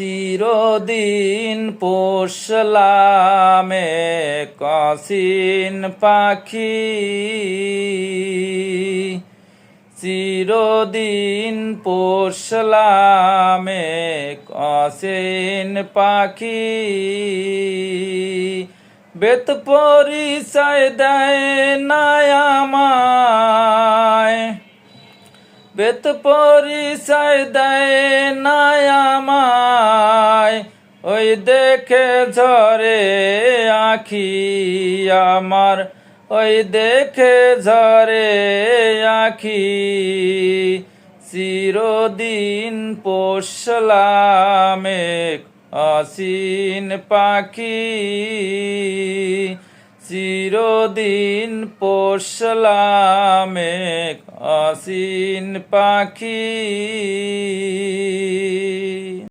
চিরদিন পোষলাম এক অসীন পাখি, চিরদিন পোষলাম এক অসীন পাখি। বেত পরিচয় দেয় না আমায়, বেত পরিচয় দেয় না আমায়, ওই দেখে ঝরে আখি আমার, ওই দেখে ঝরে আখি। চিরদিন পোষলাম এক অসীন পাখি, চিরদিন পোষলাম এক অসীন পাখি।